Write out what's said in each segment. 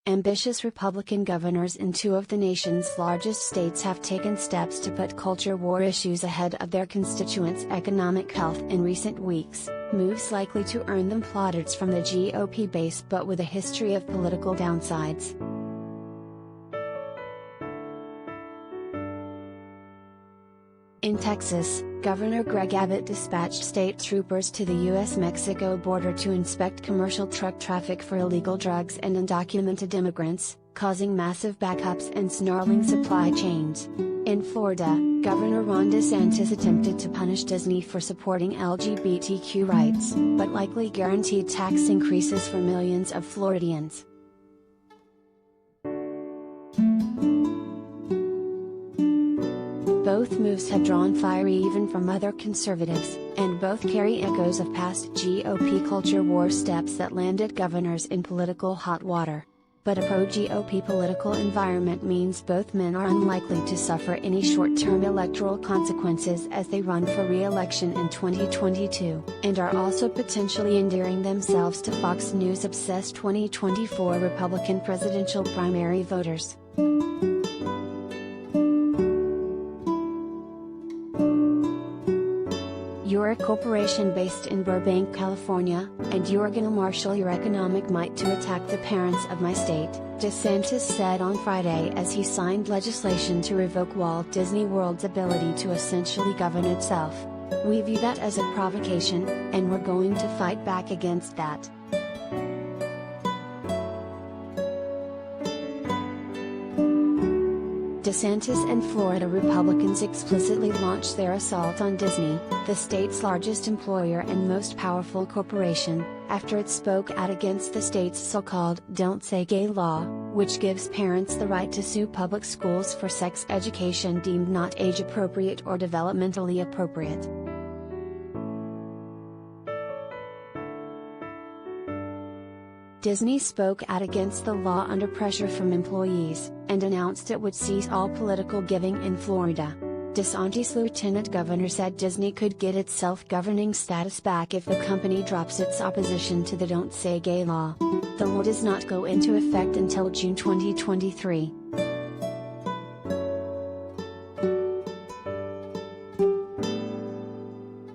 Ambitious Republican governors in two of the nation's largest states have taken steps to put culture war issues ahead of their constituents' economic health in recent weeks, moves likely to earn them plaudits from the GOP base but with a history of political downsides. In Texas, Governor Greg Abbott dispatched state troopers to the U.S. Mexico border to inspect commercial truck traffic for illegal drugs and undocumented immigrants, causing massive backups and snarling supply chains. In Florida, Governor Ron DeSantis attempted to punish Disney for supporting LGBTQ rights, but likely guaranteed tax increases for millions of Floridians. Both moves have drawn fire even from other conservatives, and both carry echoes of past GOP culture war steps that landed governors in political hot water. But a pro-GOP political environment means both men are unlikely to suffer any short-term electoral consequences as they run for re-election in 2022, and are also potentially endearing themselves to Fox News-obsessed 2024 Republican presidential primary voters. You're a corporation based in Burbank, California, and you're gonna marshal your economic might to attack the parents of my state, DeSantis said on Friday as he signed legislation to revoke Walt Disney World's ability to essentially govern itself. We view that as a provocation, and we're going to fight back against that. DeSantis and Florida Republicans explicitly launched their assault on Disney, the state's largest employer and most powerful corporation, after it spoke out against the state's so-called "Don't Say Gay" law, which gives parents the right to sue public schools for sex education deemed not age-appropriate or developmentally appropriate. Disney spoke out against the law under pressure from employees, and announced it would cease all political giving in Florida. DeSantis' lieutenant governor said Disney could get its self-governing status back if the company drops its opposition to the Don't Say Gay law. The law does not go into effect until June 2023.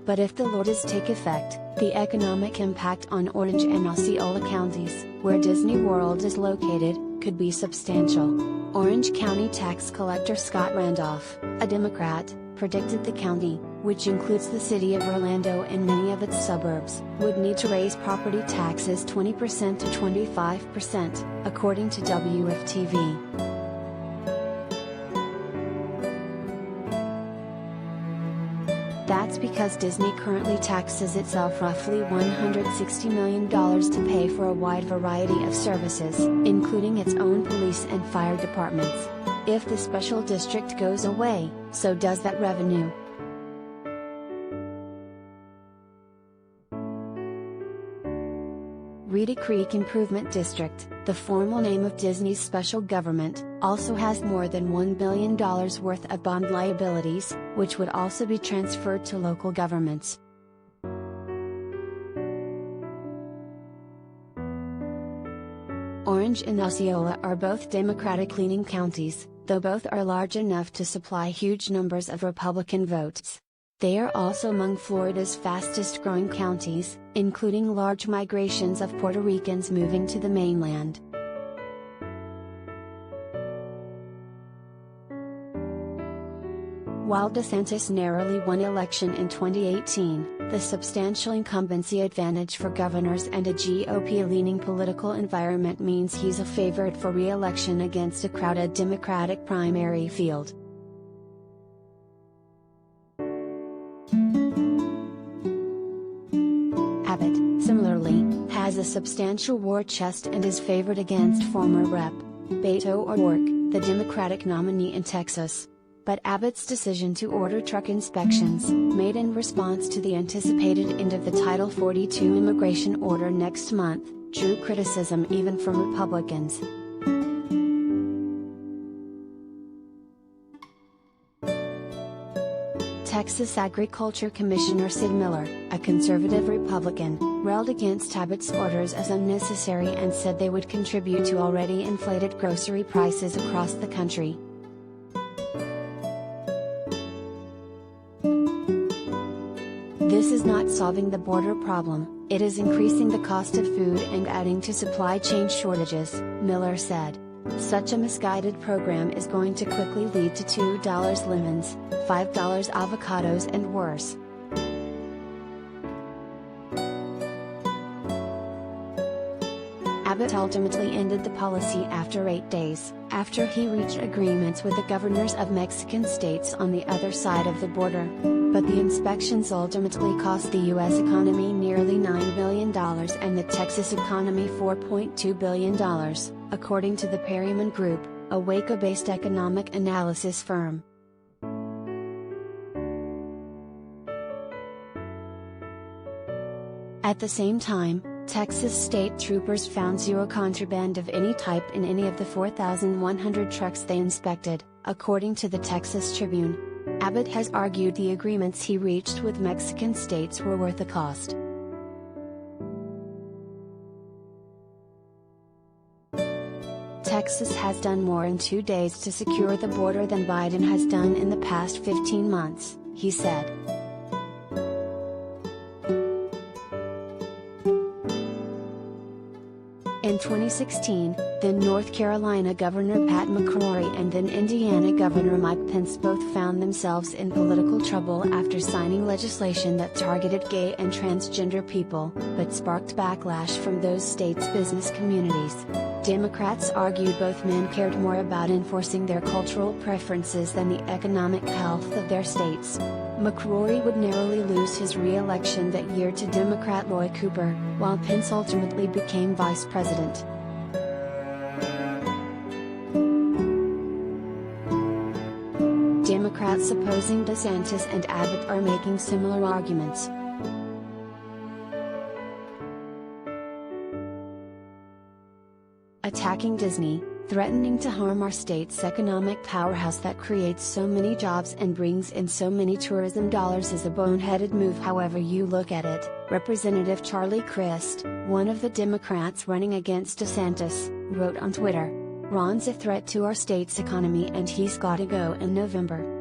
But if the law does take effect, the economic impact on Orange and Osceola counties, where Disney World is located, could be substantial. Orange County tax collector Scott Randolph, a Democrat, predicted the county, which includes the city of Orlando and many of its suburbs, would need to raise property taxes 20% to 25%, according to WFTV. That's because Disney currently taxes itself roughly $160 million to pay for a wide variety of services, including its own police and fire departments. If the special district goes away, so does that revenue. Reedy Creek Improvement District, the formal name of Disney's special government, also has more than $1 billion worth of bond liabilities, which would also be transferred to local governments. Orange and Osceola are both Democratic-leaning counties, though both are large enough to supply huge numbers of Republican votes. They are also among Florida's fastest-growing counties, including large migrations of Puerto Ricans moving to the mainland. While DeSantis narrowly won election in 2018, the substantial incumbency advantage for governors and a GOP-leaning political environment means he's a favorite for re-election against a crowded Democratic primary field. Abbott, similarly, has a substantial war chest and is favored against former Rep. Beto O'Rourke, the Democratic nominee in Texas. But Abbott's decision to order truck inspections, made in response to the anticipated end of the Title 42 immigration order next month, drew criticism even from Republicans. Texas Agriculture Commissioner Sid Miller, a conservative Republican, railed against Abbott's orders as unnecessary and said they would contribute to already inflated grocery prices across the country. This is not solving the border problem, it is increasing the cost of food and adding to supply chain shortages, Miller said. Such a misguided program is going to quickly lead to $2 lemons, $5 avocados and worse. Abbott ultimately ended the policy after 8 days, after he reached agreements with the governors of Mexican states on the other side of the border. But the inspections ultimately cost the U.S. economy nearly $9 billion and the Texas economy $4.2 billion, according to the Perryman Group, a Waco-based economic analysis firm. At the same time, Texas state troopers found zero contraband of any type in any of the 4,100 trucks they inspected, according to the Texas Tribune. Abbott has argued the agreements he reached with Mexican states were worth the cost. Texas has done more in 2 days to secure the border than Biden has done in the past 15 months, he said. In 2016, then North Carolina Governor Pat McCrory and then Indiana Governor Mike Pence both found themselves in political trouble after signing legislation that targeted gay and transgender people, but sparked backlash from those states' business communities. Democrats argued both men cared more about enforcing their cultural preferences than the economic health of their states. McCrory would narrowly lose his re-election that year to Democrat Roy Cooper, while Pence ultimately became vice president. Democrats opposing DeSantis and Abbott are making similar arguments. Attacking Disney, threatening to harm our state's economic powerhouse that creates so many jobs and brings in so many tourism dollars is a boneheaded move however you look at it, Representative Charlie Crist, one of the Democrats running against DeSantis, wrote on Twitter. Ron's a threat to our state's economy and he's gotta go in November.